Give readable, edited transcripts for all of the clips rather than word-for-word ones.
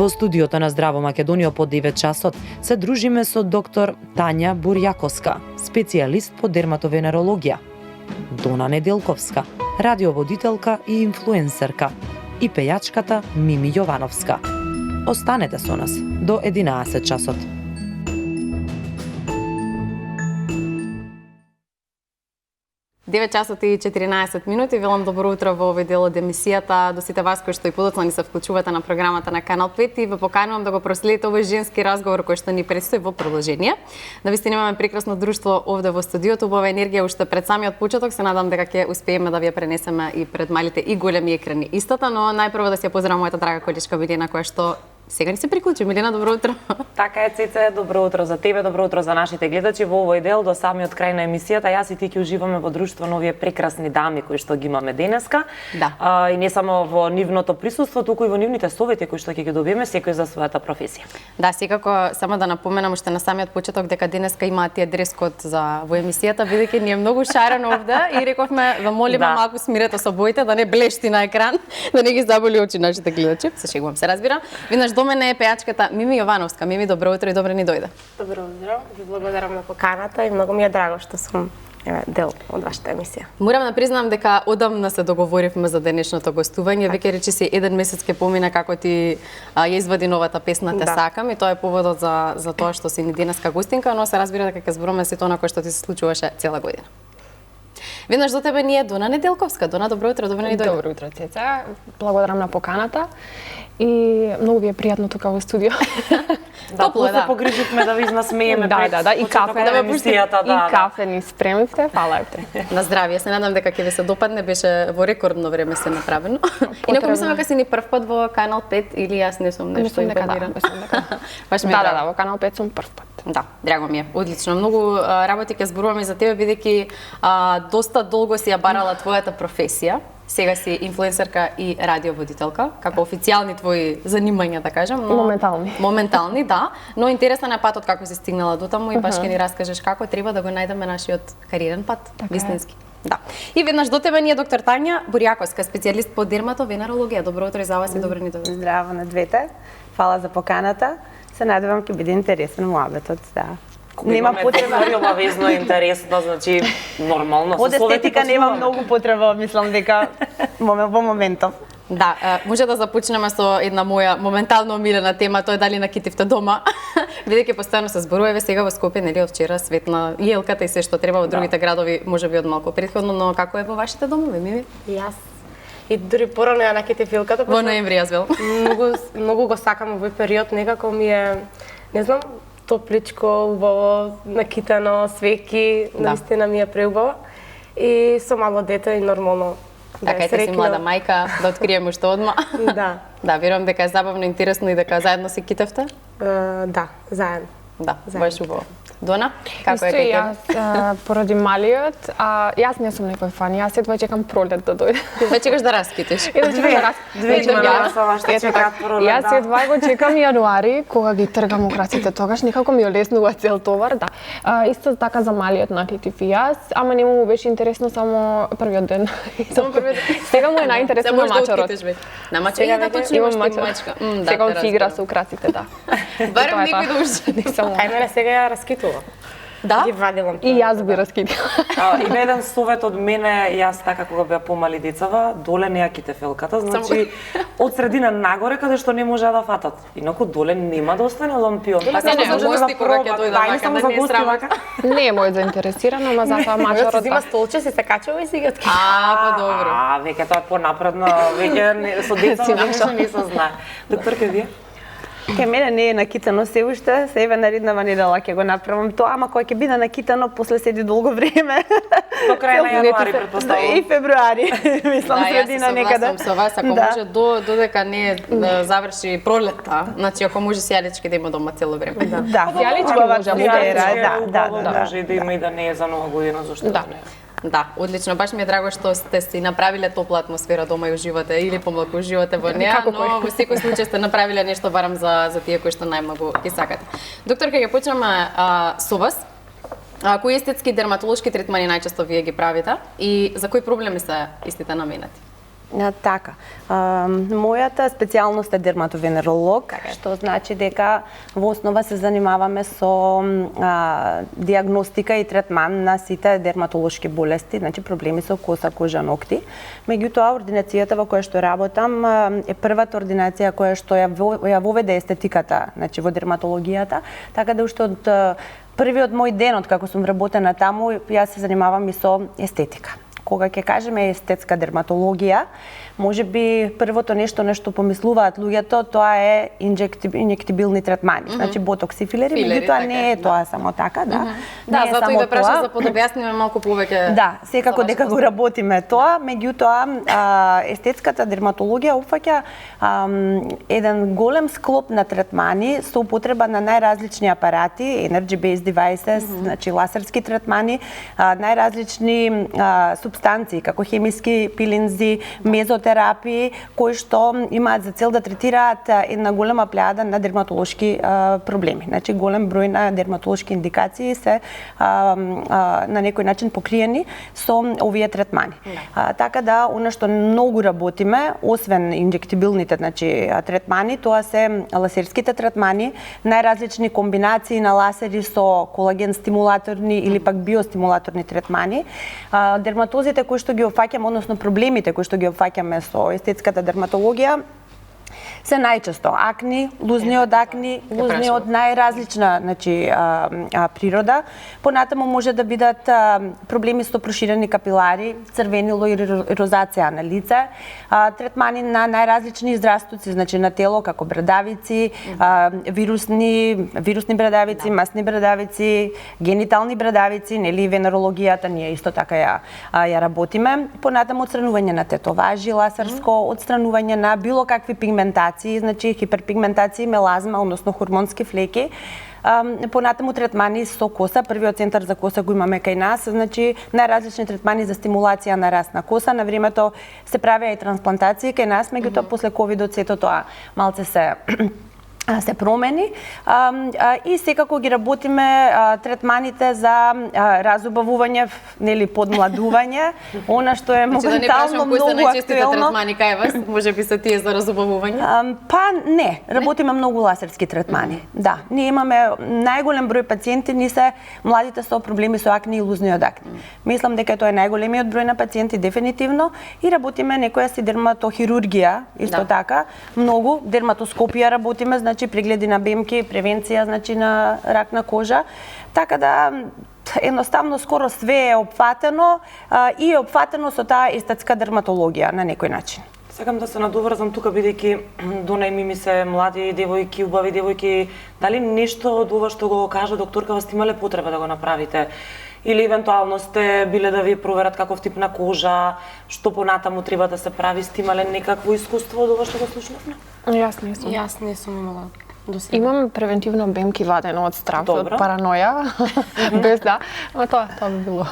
Во студиото на Здраво Македонија по 9 часот се дружиме со доктор Тања Бурјаковска, специјалист по дерматовенерологија, Дона Неделковска, радиоводителка и инфлуенсерка, и пејачката Мими Јовановска. Останете со нас до 11 часот. Девет часот и 14 минути. Велам добро утро во овој дел од емисијата до сите вас кои што и подоцна ни се вклучувате на програмата на Канал 5 и ве поканувам да го проследите овој женски разговор кој што ни предстои во продолжение. Навистина имаме прекрасно друштво овде во студиото, убава енергија уште пред самиот почеток. Се надам дека ќе успееме да ви ја пренесеме и пред малите и големи екрани истата, но најпрво да се ја поздравам мојата драга колешка Милена која што сега ни се приклучи. Милена, добро утро. Така е, Цеце, добро утро за тебе, добро утро за нашите гледачи во овој дел до самиот крај на емисијата. Јас и ти ќе уживаме во друштво на овие прекрасни дами кои што ги имаме денеска. Да. И не само во нивното присуство, туку и во нивните совети кои што ќе ги добиеме секој за својата професија. Да, секако само да напоменам уште на самиот почеток дека денеска имаат тие дрес-код за во емисијата, бидејќи ни е многу шарено овде и рековме ве молиме малку смирете со боите да не блешти на екран, да не ги заболи очи нашите гледачи. Се шегувам, се разбира. Веднаш до мене е пејачката Мими Јовановска. Мими, добро утро и добре ни дојде. Добро утро. Ви благодарам на поканата и многу ми е драго што сум дел од вашата емисија. Морам да признам дека одамна се договоривме за денешното гостување. Веќе речиси еден месец ке помина како ти ја извади новата песна Те сакам и тоа е поводот за тоа што си ни денеска гостинка, но се разбира дека ќе зборуваме се тоа на кое што ти се случуваше цела година. Веднаш до тебе ни е Дона Неделковска. Дона, добро утро, добре ни дојде. Добро утро, Цеца. Благодарам на поканата и многу ви е пријатно тука во студио. Топло е, да. Се погриживме да ви изнасмееме да, и кафе, да емисијата, и кафе ни спремивте. Фала евте. На здравје. Се надам дека ќе ви се допадне, беше во рекордно време се направено. Инаку мислам дека си ни прв пат во Канал 5 или јас не сум нешто информирана. Баш ми да, во Канал 5 сум прв пат. Да, драго ми е. Одлично. Многу работи ќе зборуваме за тебе бидејќи доста долго си ја барала твојата професија. Сега си инфлуенсерка и радиоводителка, како официјални твои занимања, да кажам, но моментални, да, но интересен е патот како си стигнала до таму и баш ќе ни раскажеш како треба да го најдеме нашиот кариерен пат, вистински. Да. И веднаш до тебе ни е доктор Тања Бурјаковска, специјалист по дерматовенерологија. Добро утро и за вас и добре ни дојде. Здраво на двете. Фала за поканата. Се надевам ќе биде интересен муабетот, да. Нема потреба везно интересно, значи нормално. Од естетика нема многу потреба, мислам дека во моментов. Да, може да започнеме со една моја моментално омилена тема, тоа е дали накитивте дома. Бидејќи постојано се зборуваме сега во Скопје, нели од вчера светна јелката и се што треба во другите градови, можеби од малку претходно, но како е во вашите домови, Мими? Јас и дури порано ја накитив јелката. Во ноември јас бел. Многу го сакам овој период, некако ми е, не знам, топличко, убаво, накитано, свеки, наистина ми е преубаво. И со мало дете и нормално да така е среќна. Така си млада мајка, да откриеме уште одма. Да. Да, верувам дека е забавно, интересно и дека заедно се китевте. Да, заедно. Да, баш убаво. Дона, како е кај тебе? Јас поради малиот, јас не сум некој фан, јас едва чекам пролет да дојде. Ве чекаш да раскитиш. Две чекаат пролет. Јас едва го чекам јануари, кога ги тргам украсите, тогаш некако ми олеснува цел товар, да. Исто така за малиот накитив и јас, ама не му беше интересно само првиот ден. Само првиот ден. Сега му е најинтересно на мачарот. На мачарот, да, точно имаш мачка. Сега он си игра со украсите, да. Барем некој да уште. Ај мене сега ја раскитува. Да? Ги вадилам. И јас би раскитила. Има еден совет од мене, јас така кога беа помали децава, доле не ја ките фелката, значи од средина нагоре каде што не може да фатат. Инаку доле нема да остане лампион. Така не, гости кога ќе дојдат вака, да не е срам. Не е мој заинтересирано, ама затоа мачарот. Си зима столче, си се качува и си ги открива. Добро. Веќе тоа е понапредно, веќе со деца не се знае. Докторка, вие? Ке мене не е накитано се уште, се еве нареднава недела ќе го направам тоа, ама кога ќе биде накитано, после седи долго време. До крај на јануари претпоставувам. И февруари, мислам средина некаде. Да, јас се согласувам со вас, ако може додека не заврши пролетта, значи ако може сијалички да има дома цело време. Да, сијаличкова атмосфера, да. Може и да има и да не е за нова година, зашто не. Да, одлично. Баш ми е драго што сте си направиле топла атмосфера дома и уживате или помалку уживате во неа, но во секој случај сте направиле нешто барам за тие кои што најмногу ги сакате. Докторка, ќе почнеме со вас. Кои естетски дерматолошки третмани најчесто вие ги правите и за кои проблеми се истите наменати? Така. Мојата специјалност е дерматовенеролог, што значи дека во основа се занимаваме со диагностика и третман на сите дерматолошки болести, значи проблеми со коса, кожа, ногти. Меѓутоа, ординацијата во која што работам е првата ординација која што ја воведе естетиката, значи во дерматологијата, така да уште од првиот мој ден од како сум вработена таму, јас се занимавам и со естетика. Кога ќе кажеме естетска дерматологија, можеби првото нешто на што помислуваат луѓето, тоа е инжектибилни третмани, значи ботокс и филери, меѓутоа не е тоа само така, да. Да, затоа и да прашам за подобјасниме малку повеќе. Да, секако дека го работиме тоа, меѓутоа естетската дерматологија опфаќа еден голем склоп на третмани со употреба на најразлични апарати, energy-based devices, значи ласерски третмани, најразлични субстанции како хемиски пилинзи, мезотерапии, кои што имаат за цел да третираат една голема плејада на дерматолошки проблеми. Значи голем број на дерматолошки индикации се на некој начин покриени со овие третмани. Така да, она што многу работиме, освен инжектибилните, значи третмани, тоа се ласерските третмани, најразлични комбинации на ласери со колаген стимулаторни или пак биостимулаторни третмани. Дерматозите кои што ги опфаќаме, односно проблемите кои што ги опфаќаме со естетската дерматологија, се најчесто акни, лузни од акни, лузни од најразлична, значи, природа. Понатаму може да бидат проблеми со проширени капилари, црвенило и розација на лице, третмани на најразлични израстоци, значи на тело, како брадавици, вирусни брадавици, масни брадавици, генитални брадавици, нели венерологијата ние исто така ја работиме. Понатаму отстранување на тетоважи ласерско, отстранување на било какви пигментации, значи хиперпигментација, мелазма, односно хормонски флеки. Понатаму третмани со коса, првиот центар за коса го имаме кај нас, значи најразлични третмани за стимулација на раст на коса. На времето се правеа и трансплантации кај нас, меѓутоа после ковидот сето тоа малце се промени и секако ги работиме третманите за разубавување, нели подмладување, она што е моментално многу актуелно. Кои се најчестите третмани кај вас? Можеби се тие за разубавување? Па не, работиме многу ласерски третмани. Да, ние имаме најголем број пациенти, ни се младите со проблеми со акни и лузни од акни. Мислам дека тоа е најголемиот број на пациенти дефинитивно и работиме некоја си дерматохирургија, исто така, многу дерматоскопија работиме, значи прегледи на бемки, превенција, значи на рак на кожа. Така да едноставно скоро све е опфатено и е опфатено со таа естетска дерматологија на некој начин. Сакам да се надоврзам тука, бидејќи донајми ми се млади девојки, убави девојки, дали нешто од ова што го кажа докторка вас имале потреба да го направите? Или евентуално сте биле да ви проверат каков тип на кожа, што понатаму треба да се прави, сте имале некакво искуство од ова што го слушнавме? Јас не сум. Јас не сум имала досега. Имам превентивно бемки вадено од страв, од параноја, без ама тоа би било.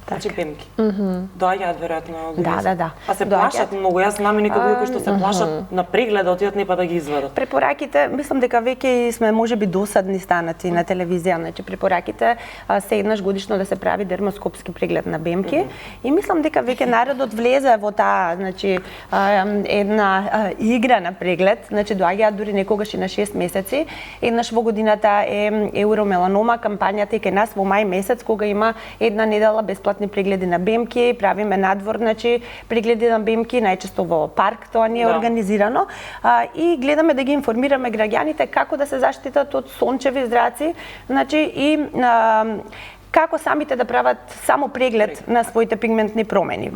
Значи бемки. Доаѓаат веројатно од Да. А се плашат многу. Јас знам и некои кои што се плашат на преглед да отидат не па да ги извадат. Препораките, мислам дека веќе сме можеби досадни станати на телевизија, значи препораките се еднаш годишно да се прави дермоскопски преглед на бемки и мислам дека веќе народот влезе во таа, значи една игра на преглед, значи доаѓаат дури некогаш и на 6 месеци. Еднаш во годината е Евромеланома кампањата и кај нас во мај месец кога има една недела бесплатни прегледи на бемки, правиме надвор, значи прегледи на бемки, најчесто во парк, тоа ни е организирано и гледаме да ги информираме граѓаните како да се заштитат од сончеви зраци, значи и како самите да прават само преглед на своите пигментни промени.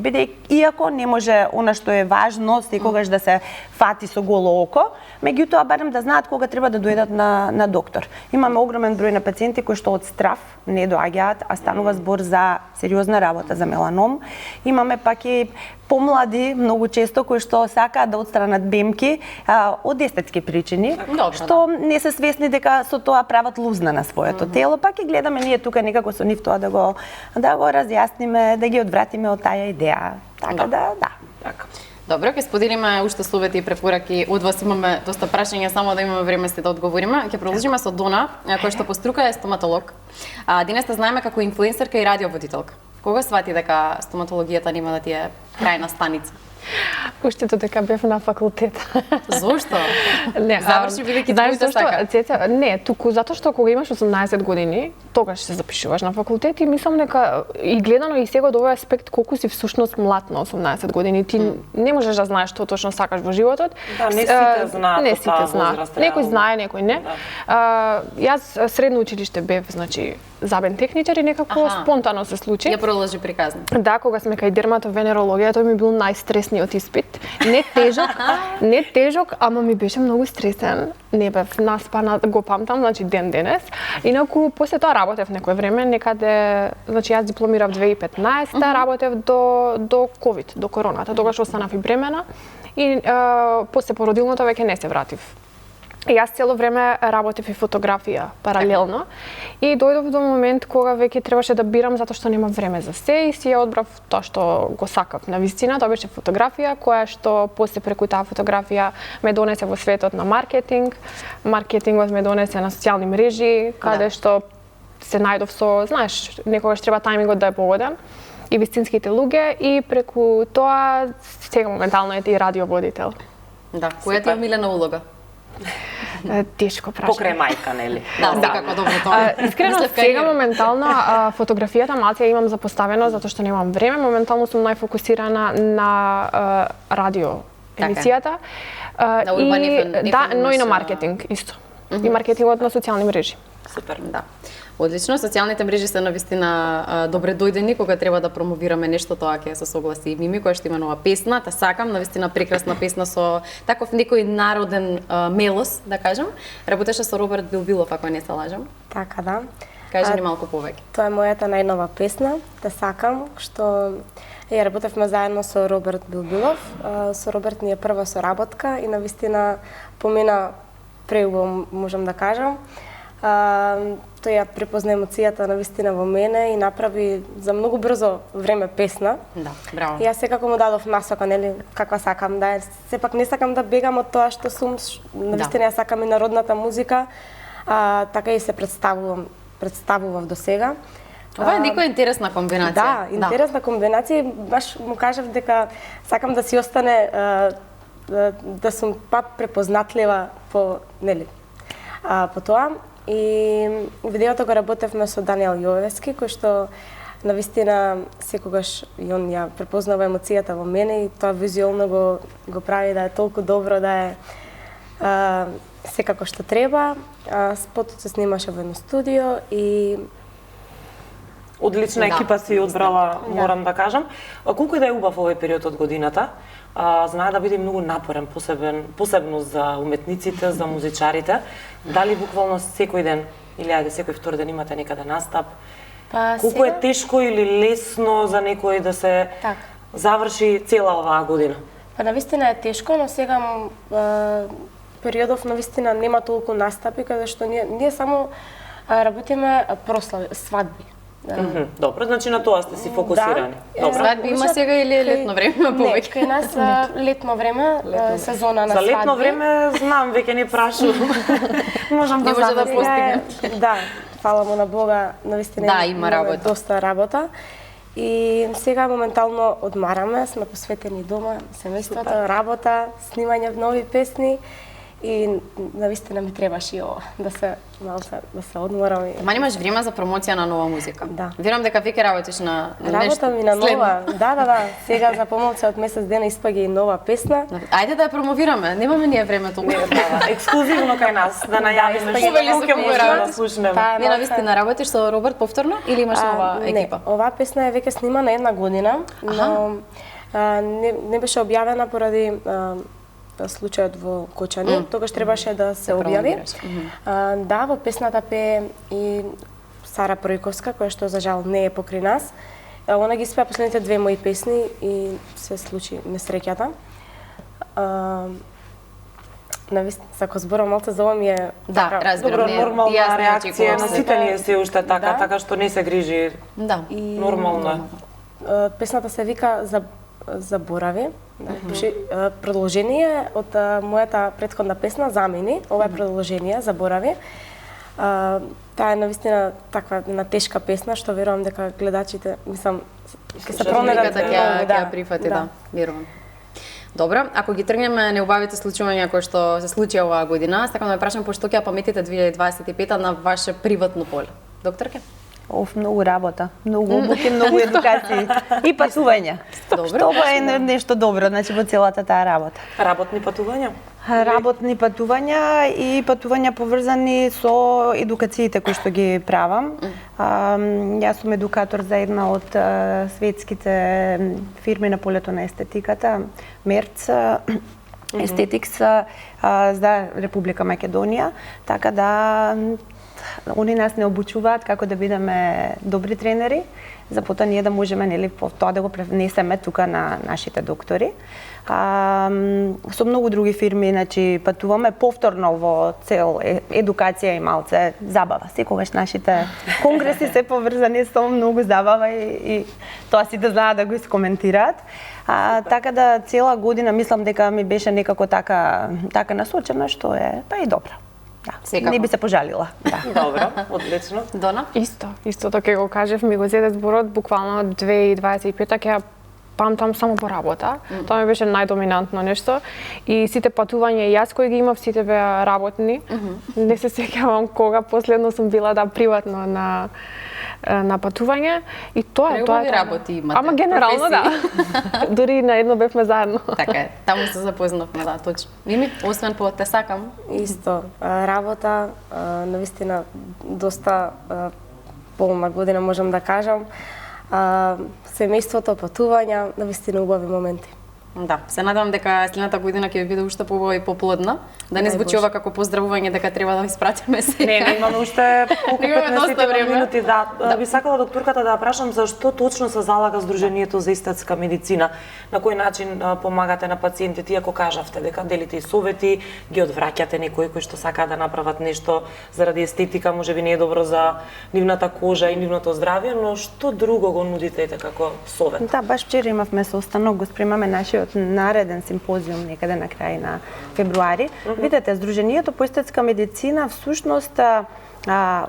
Иако не може она што е важно секогаш да се фати со голо око, меѓутоа барем да знаат кога треба да дојдат на доктор. Имаме огромен број на пациенти кои што од страв не доаѓаат, а станува збор за сериозна работа за меланом. Имаме пак и помлади многу често кои што сакаат да отстранат бемки од естетски причини, што не се свесни дека со тоа прават лузна на своето тело, пак и гледаме ние тука некако со нив тоа да го разјасниме, да ги одвратиме од таа идеја. Така да. Така. Добро, ќе споделиме уште словети и препораки од вас. Имаме доста прашања, само да имаме време да одговориме. Ќе продолжиме со Дона, која што по струка е стоматолог. Денес те знаеме како инфлуенсерка и радиоводителка. Кога свати дека стоматологијата нема да ти е крајна станица? Уште додека бев на факултет. Зошто? Не, Заврши бидејќи знаеш твојата зашто, сака. Цеца, не, туку затоа што кога имаш 18 години, тогаш се запишуваш на факултет и мислам дека и гледано и сега од овој аспект колку си всушност млад на 18 години, ти не можеш да знаеш што точно сакаш во животот. Да, не сите знаат Не од таа сите знаат. возраст, Некој реално. знае, некој не. Јас средно училиште бев, значи, забен техничар и некако Аха. спонтано се случи. Ја продолжи приказна. Да, кога сме кај дерматовенерологија, тој ми бил најстресниот испит. Не тежок, ама ми беше многу стресен. Не бев наспана, го памтам, значи ден денес. Инаку после тоа работев некое време, некаде, значи јас дипломирав 2015, работев до ковид, до короната. Тогаш останав и бремена и после породилното веќе не се вратив. И јас цело време работев и фотографија паралелно и дојдов до момент кога веќе требаше да бирам затоа што нема време за се и си ја одбрав тоа што го сакав на вистина, тоа беше фотографија која што после преку таа фотографија ме донесе во светот на маркетинг. Маркетингот ме донесе на социјални мрежи, каде што се најдов со, знаеш, некогаш треба тајмингот да е погоден и вистинските луѓе и преку тоа сега моментално е и радиоводител. Да, која ти е омилена улога? Тешко прашање. Покрај мајка, нели? Да, секако добро тоа. Искрено, Мислев сега кариера. моментално фотографијата малце ја имам запоставено затоа што немам време. Моментално сум најфокусирана на радио емисијата. На Urban FM, да, но и на имаш, маркетинг исто. И маркетингот на социјални мрежи. Супер. Да. Одлично, социјалните мрежи се навистина добре дојдени кога треба да промовираме нешто, тоа ќе се согласи и Мими која што има нова песна, та сакам, навистина прекрасна песна со таков некој народен мелос, да кажам. Работеше со Роберт Билбилов, ако не се лажам. Така да. Кажи ни малку повеќе. Тоа е мојата најнова песна, Те сакам, што ја работевме заедно со Роберт Билбилов. Со Роберт ни е прва соработка и навистина помина преубаво, можам да кажам. Тој ја препозна емоцијата навистина во мене и направи за многу брзо време песна. Да, браво. И јас секако му дадов насока, нели, каква сакам да е. Сепак не сакам да бегам од тоа што сум, навистина ја сакам и народната музика, така и се представував до сега. Ова е некоја интересна комбинација. Да, интересна комбинација. Баш му кажав дека сакам да си остане да сум препознатлива по, нели, по тоа. И видеото го работевме со Даниел Јовевски, кој што навистина секогаш и он ја препознава емоцијата во мене и тоа визуелно го прави да е толку добро, да е секако што треба. Спотот се снимаше во едно студио и Одлична екипа си одбрала, морам да кажам. Колку и да е убав овој период од годината, знае да биде многу напорен, посебно за уметниците, за музичарите. Дали буквално секој ден или ајде секој втор ден имате некаде настап? Колку е тешко или лесно за некој да се заврши цела оваа година? Па навистина е тешко, но сега периодов навистина нема толку настапи, каде што ние само работиме прослави, свадби. Добро, значи на тоа сте си фокусирани. Добро. Свадби има сега или е летно време повеќе? Не, кај нас летно време, сезона на свадби. За летно време знам, веќе не прашувам. Можам да може да постигне. Да, фала му на Бога, навистина Да, има работа. Доста работа. И сега моментално одмараме, сме посветени дома, семејството, работа, снимање нови песни. И навистина ми требаше и ова, да се одморам. Ма немаш време за промоција на нова музика? Да. Верувам дека веќе работиш на нешто. Работа ми на нова, да. Сега за помалку од месец дена испаѓа и нова песна. Ајде да ја промовираме, немаме ние време толку. Ексклузивно кај нас, да најавиме што ќе можеме да слушнеме. Не навистина работиш со Роберт повторно или имаш нова екипа? Не, оваа песна е веќе снимана една година, но не беше објавена поради случајот во Кочани, тогаш требаше да се објави. Да, во песната пее и Сара Пројковска, која што за жал не е покрај нас. Она ги испеа последните две мои песни и се случи несреќата. Навистина, ако зборам малце за ова ми е добро, нормална реакција на сите ние се уште така што не се грижи. Да. Нормално е. Песната се вика Заборави. Продолжение од мојата претходна песна Замени. Ова е продолжение, Заборави. Таа е навистина таква една тешка песна што верувам дека гледачите, мислам, ќе се промерат промерат ќе ја прифати, да, верувам. Добро, ако ги тргнеме неубавите случувања кои што се случија оваа година, сакам да ве прашам пошто ќе ја паметите 2025 на ваше приватно поле. Докторке? Многу работа, многу обуки, многу едукации и патувања. Што е нешто добро, значи во целата таа работа. Работни патувања? Работни патувања и патувања поврзани со едукациите кои што ги правам. Јас сум едукатор за една од светските фирми на полето на естетиката, Мерц Естетикс за Република Македонија, така да они нас не обучуваат како да бидеме добри тренери, за потоа ние да можеме нели тоа да го пренесеме тука на нашите доктори. Со многу други фирми, значи патуваме повторно во цел едукација и малце забава. Секогаш нашите конгреси се поврзани со многу забава и тоа сите знаат да го искоментираат. Така да цела година мислам дека ми беше некако така насочена што е па и добро. Да. Не би се пожалила. Да. Добро, одлично. Дона? Исто тоа ќе го кажев, ми го зеде зборот буквално 2025 ќе памтам само по работа. Тоа ми беше најдоминантно нешто и сите патувања јас кои ги имав сите беа работни. Не се сеќавам кога последно сум била приватно на патување и тоа е тоа. Работи имате. Ама генерално да. Дури на едно бевме заедно. Така е, таму се запознавме, да, точно. Мими, освен по те сакам. Исто, работа, навистина доста полна година можам да кажам. Семејството, патувања, навистина убави моменти. Да, се надевам дека следната година ќе биде уште побава и поплодна. Да не звучи ова како поздравување дека треба да ви спратиме сега. Не, имаме уште колку 15 минути, да. Би сакала докторката да ја прашам зашто точно се залага Сдруженијето за естетска медицина. На кој начин помагате на пациентите, иако кажавте дека делите и совети, ги одвраќате некои кои што сакаат да направат нешто заради естетика, можеби не е добро за нивната кожа и нивното здравје, но што друго го нудите како совет? Да, баш вчера имавме состанок, го спремаме нашиот нареден симпозиум некаде на крај на февруари. Видете, Сдруженијето по естетска медицина всушност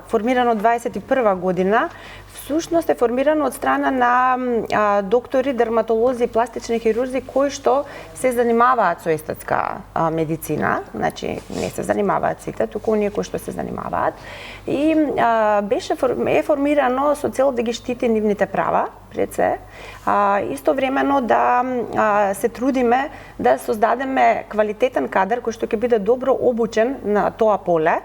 формирано 21 година, всушност е формирано од страна на доктори, дерматолози и пластични хирурзи кои што се занимаваат со естетска медицина, значи не се занимаваат сите, туку оние кои што се занимаваат. И е формирано со цел да ги штити нивните права, пред се, истовремено да се трудиме да создадеме квалитетен кадар кој што ќе биде добро обучен на тоа поле,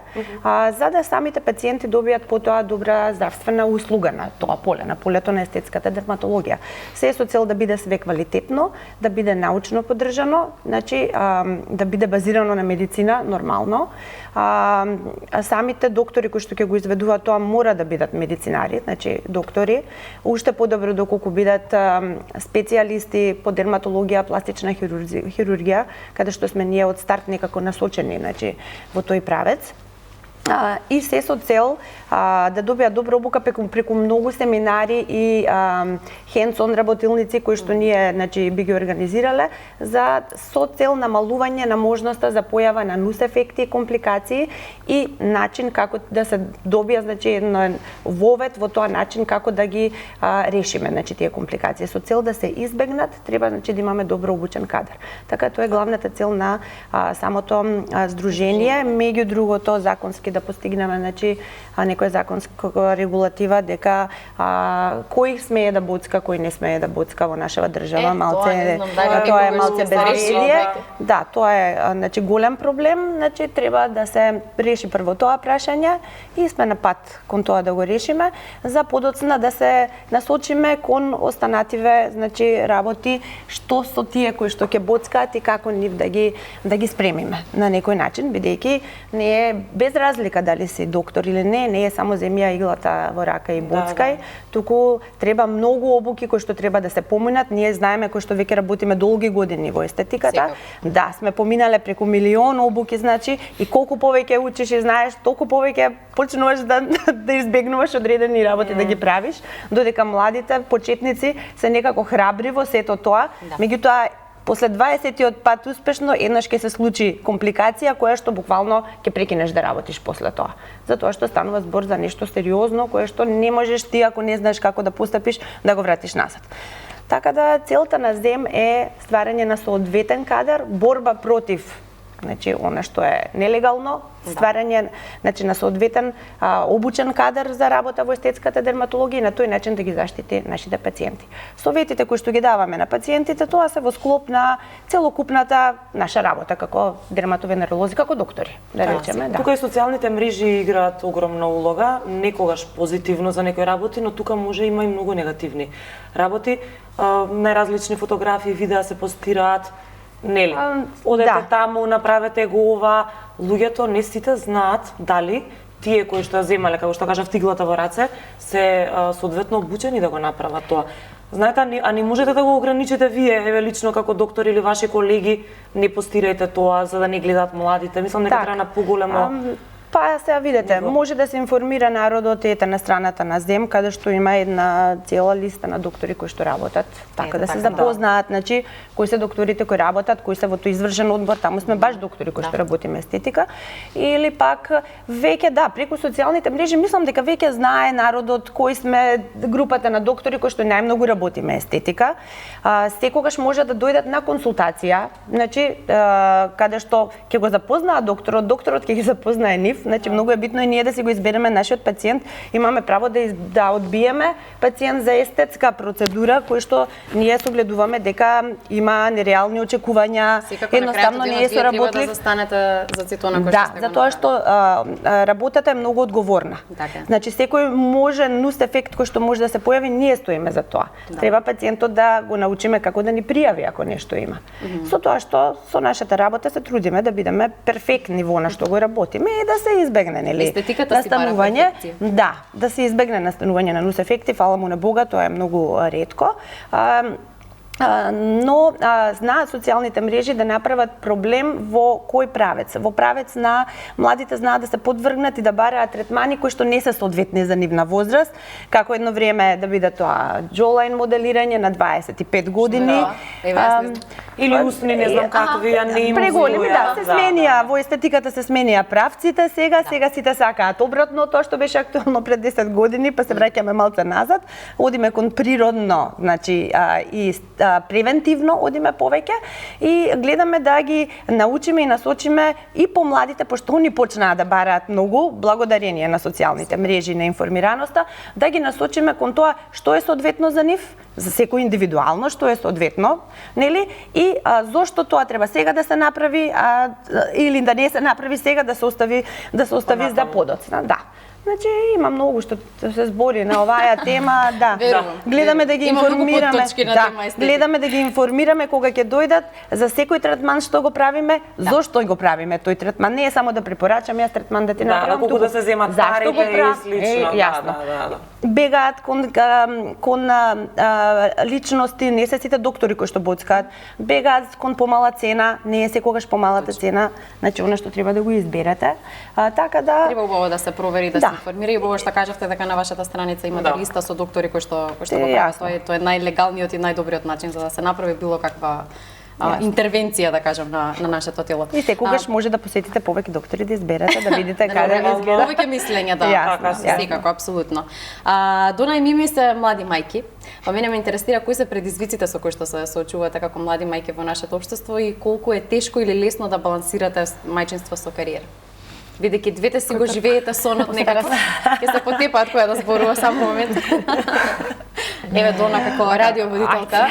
за да самите пациенти добијат потоа добра здравствена услуга на тоа поле, на полето на естетската дерматологија. Се со цел да биде све квалитетно, да биде научно поддржано, значи да биде базирано на медицина нормално. Самите доктори кои што ќе го изведуваат тоа мора да бидат медицинари, значи доктори, уште подобро доколку бидат специјалисти по дерматологија, пластична хирургија, каде што сме ние од старт некако насочени, значи во тој правец. И се со цел да добијат добра обука преку многу семинари и hands-on работилници кои што ние значи би ги организирале со цел намалување на можноста за појава на нус ефекти и компликации и начин како да се добија значи еден вовет во тоа начин како да ги решиме значи тие компликации. Со цел да се избегнат треба значи да имаме добро обучен кадар. Така тоа е главната цел на самото здружение, меѓу другото законски да постигнеме значи некоја законска регулатива дека кој смее да боцка, кој не смее да боцка во нашава држава, малце тоа е малце безредие. Да, тоа е значи голем проблем, значи треба да се реши прво тоа прашање и сме на пат кон тоа да го решиме за подоцна да се насочиме кон останативе значи работи што со тие кои што ќе боцкаат и како нив да ги спремиме на некој начин, бидејќи не е без разлика дали си доктор или не е само земја иглата во рака и боцкај, туку треба многу обуки кои што треба да се поминат. Ние знаеме кои што веќе работиме долги години во естетиката. Да, сме поминале преку милион обуки, значи, и колку повеќе учиш и знаеш, толку повеќе почнуваш да избегнуваш одредени работи да ги правиш, додека младите почетници се некако храбри во сето тоа, меѓутоа после 20-тиот пат успешно еднаш ќе се случи компликација која што буквално ќе прекинеш да работиш после тоа. Затоа што станува збор за нешто сериозно кое што не можеш ти ако не знаеш како да постапиш да го вратиш назад. Така да целта на ЗЕМ е стварање на соодветен кадар, борба против она што е нелегално, стварање на соодветен обучен кадар за работа во естетската дерматологија и на тој начин да ги заштити нашите пациенти. Советите кои што ги даваме на пациентите, тоа се во склоп на целокупната наша работа како дерматовенеролози, како доктори, да речеме. Тука и социјалните мрежи играат огромна улога, некогаш позитивно за некои работи, но тука може има и многу негативни работи. Најразлични фотографии, видеа се постираат. Нели, одете таму, направете го ова, луѓето не сите знаат дали тие кои што ја земале, како што кажав, тиглата во раце, се соодветно обучени да го направат тоа. Знаете, а не можете да го ограничите вие, еве лично како доктор или ваши колеги, не постирајте тоа за да не гледаат младите. Мислам дека треба на поголемо. Па сега видете, може да се информира народот ете на страната на ЗЕМ, каде што има една цела листа на доктори кои што работат, така да се запознаат, значи кои се докторите кои работат, кои се во тој извршен одбор, таму сме баш доктори кои што работиме естетика, или пак веќе преку социјалните мрежи мислам дека веќе знае народот кои сме групата на доктори кои што најмногу работиме естетика. Секогаш може да дојдат на консултација, значи каде што ќе го запознаат докторот ќе ги запознае нив. Значи многу е битно и ние да си го избереме нашиот пациент. Имаме право да одбиеме пациент за естетска процедура кој што ние согледуваме дека има нереални очекувања, едноставно не е соработлив. Да застанете за цитона кој што сте го. Да, затоа што работата е многу одговорна. Значи секој може нус ефект кој што може да се појави, ние стоиме за тоа. Треба пациентот да го научиме како да ни пријави ако нешто има. Со тоа што со нашата работа се трудиме да бидеме перфектни во она што го работиме и да се избегне, нели? Естетиката си бара перфекција. Да се избегне настанување на нус ефекти, фала му на Бога, тоа е многу ретко. Но знаат социјалните мрежи да направат проблем во кој правец? Во правец на младите знаат да се подвргнат и да бараат третмани кои што не се соодветни за нивна возраст, како едно време да биде тоа джолайн моделирање на 25 години. Или устни, не знам какви, не има преголеми, се сменија, во естетиката се сменија правците, сега сите сакаат обратно, тоа што беше актуелно пред 10 години, па се враќаме малце назад, одиме кон природно, значи и превентивно одиме повеќе и гледаме да ги научиме и насочиме и помладите, пошто они почнаа да бараат многу, благодарение на социјалните мрежи, на информираноста, да ги насочиме кон тоа што е соодветно за нив, за секој индивидуално што е соодветно, нели? И зошто тоа треба сега да се направи или да не се направи сега, да се остави за подоцна. Да. Значи има многу што се збори на оваа тема, гледаме да ги информираме, гледаме да ги информираме кога ќе дојдат за секој третман што го правиме, зошто го правиме тој третман, не е само да препорачам јас третман да ти направам, туку да се земат парите и слично. Бегаат кон личности, не се сите доктори кои што боцкаат, бегаат кон помала цена, не е секогаш помалата цена, значи она што треба да го изберете. Така да треба убаво да се провери, да се информира и убаво што кажавте дека на вашата страница има листа со доктори кои што го прават. Тоа е најлегалниот и најдобриот начин за да се направи било каква интервенција, да кажам, на нашето тело. И секогаш може да посетите повеќе доктори да изберете, да видите каде ви изгледа. Повеќе мислење, секако, апсолутно. Дона и Мими се млади мајки. Па мене ме интересира кои се предизвиците со кои што се соочувате како млади мајки во нашето општество и колку е тешко или лесно да балансирате мајчинство со кариера. Бидејќи двете си го живеете сонот некако, ќе се потепаат која да зборува само момент. Еве Дона како радиоводителка.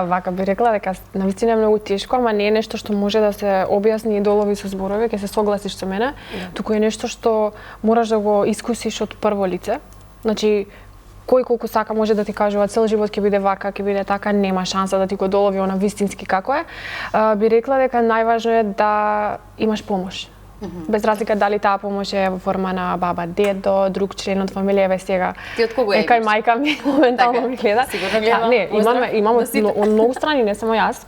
Вака би рекла дека навистина е многу тешко, ама не е нешто што може да се објасни и долови со зборови, ќе се согласиш со мене, туку е нешто што мораш да го искусиш од прво лице. Значи кој колку сака може да ти кажува цел живот ќе биде вака, ќе биде така, нема шанса да ти го долови она вистински како е. Би рекла дека најважно е да имаш помош. Без разлика дали таа помош е во форма на баба, дедо, друг член од фамилија, еве сега. Ти од кого Кај мајка ми моментално ми гледа. Сигурно гледа. Не, имам Да сите. од многу страни, не само јас.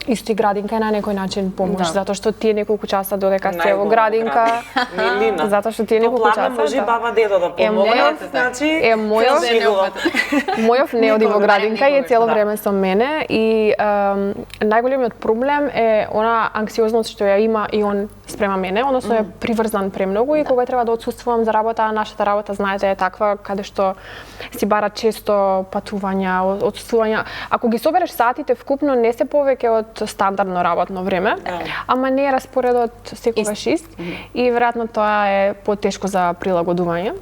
Исто и градинка е на некој начин помош, затоа што тие неколку часа додека сте во градинка, Милина. затоа што тие неколку часа. може баба дедо да помогнат, значи Мојов не оди во Никога, градинка и е никога, цело време со мене и најголемиот проблем е она анксиозност што ја има и он спрема мене, односно е приврзан премногу и кога треба да отсуствувам за работа, нашата работа знаете е таква каде што си бара често патувања, отсуствувања. Ако ги собереш сатите вкупно не се повеќе од стандардно работно време, ама не е распоредот секогаш ист и веројатно тоа е потешко за прилагодување.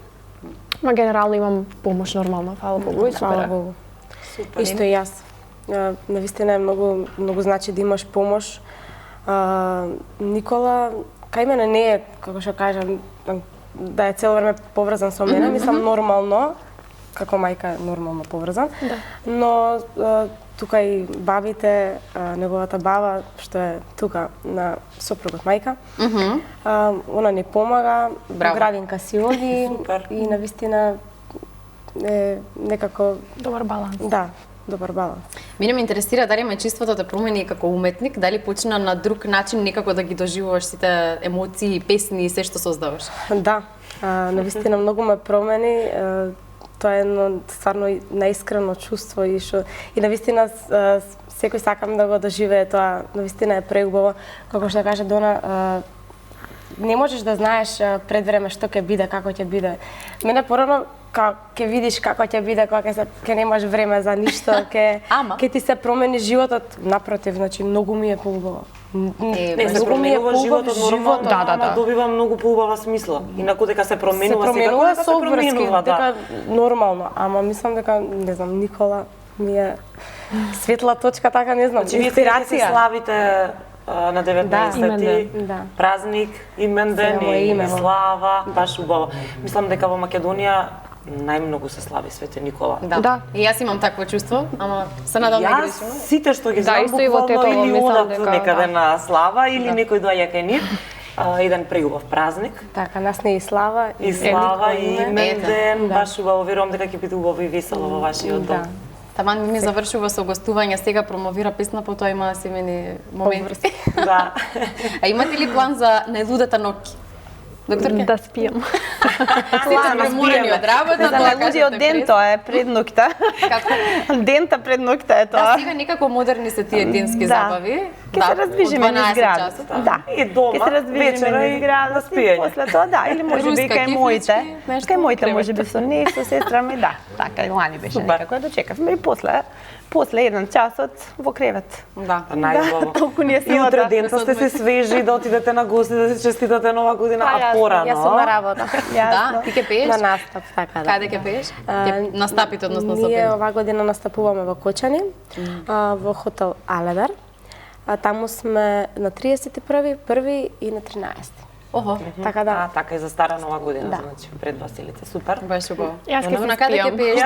Ма генерално имам помош нормално, фала Богу и супер. Фала Богу. Исто и јас. Навистина е многу значи да имаш помош. Никола, кај мене не е, како што кажам, да е цело време поврзан со мене, мислам нормално, како мајка е нормално поврзан, но тука и бабите, неговата баба, што е тука на сопругот мајка, она не помага, градинка си оди и навистина е некако Добар баланс. Да, добар баланс. Мене ме интересира дали мајчинството те промени како уметник, дали почна на друг начин некако да ги доживуваш сите емоции, песни и се што создаваш. Да, навистина многу ме промени. Тоа е едно стварно наискрено чувство и навистина секој сакам да го доживее тоа. Навистина е преубаво, како што каже Дона, не можеш да знаеш пред време што ќе биде, како ќе биде. Мене порано ќе видиш како ќе биде, кога ќе немаш време за ништо, ќе ти се промени животот, напротив, значи многу ми е поубаво. Не, се променува животот нормално, ама добива многу поубава смисла. Инаку дека се променува, се променува, дека нормално, ама мислам дека, не знам, Никола ми е светла точка, така не знам, инспирација. Славите на 19-ти, празник, имен ден и слава, баш убаво. Мислам дека во Македонија најмногу се слави Свети Никола. Да. И јас имам такво чувство, ама се надам да грешам. Сите што ги знам буквално или одат некаде на слава или некој доаѓа кај нив. Еден преубав празник. Така, нас не и слава, и имен ден, баш убаво, верувам дека ќе биде убаво и весело во вашиот дом. Таман ми завршува со гостување, сега промовира песна, потоа има семени моменти. Да. А имате ли план за најлудата ноќ? Докторке? Да спијам. Сите преморени од работа, тоа кажете. Ден тоа е пред ноќта. Како? Дента пред ноќта е тоа. Да, сега некако модерни се тие денски забави. Ке се раздвижиме низ градот. Да. И дома, ке се раздвижиме низ градот и после тоа, да, или можеби кај моите. Кај моите можеби со неј, со сестра ми, да. Така, лани беше некако да дочекавме и после еден часот во кревет. Да. Најубаво. Толку не се И утре денца сте се свежи да отидете на гости, да се честитате нова година, а порано. Јас сум на работа. Да, ти ќе пееш? На настап, така да. Каде ќе пееш? Настапите, односно со Ние оваа година настапуваме во Кочани, во хотел Аледар. Таму сме на 31, 1 и на 13. Охо. Така да. Така и за стара нова година, значи пред Василица. Супер. Баш убаво. Јас ќе На каде ќе пееш?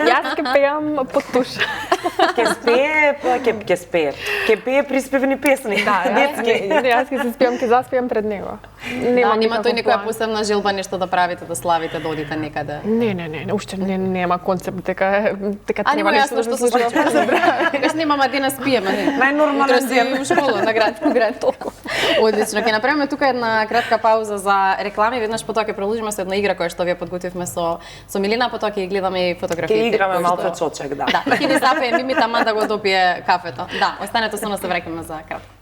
Јас ќе пеам под туш. Ќе спее. Ќе пее приспевни песни. Да, јас ќе се спијам, ќе заспијам пред него. Нема тој некоја посебна желба нешто да правите, да славите, да одите некаде? Не, уште нема концепт дека треба нешто да се случи. Кажеш немама дена спиеме, не. Најнормален ден во школа на град толку. Одлично, ќе направиме тука една кратка пауза за реклами, веднаш потоа ќе продолжиме со една игра која што вие подготвивме со Милина, потоа ќе гледаме и фотографиите. Ќе играме малку чочек, да. Да, ќе ни запеем мимита ман да го добие кафето. Да, останете со нас, се враќаме за кратко.